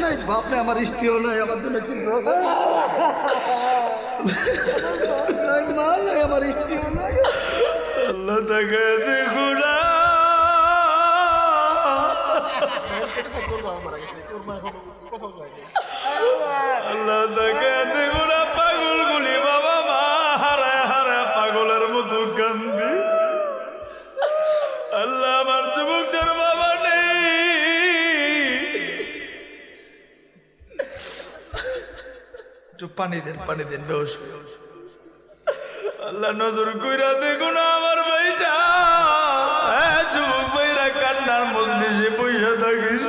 নাই বাপ নাই, আমার স্ত্রীও নাই, আমার জন্য কিন্তু মা নাই, আমার স্ত্রীও নাই। আল্লাহ তাকে দেখো না, আল্লাহ তাকে দেখো না, পাগল গুলি বাবা মা হারায় হারায় পাগলের মতো কান্দি। আল্লাহ আমার যুবকটার বাবা নেই, একটু পানি দেন বেশ। আল্লাহ নজর কইরা দেখো না আমার ভাইটা, যুবক ভাইরা কান্নার মজলিসে পয়সা থাকিস।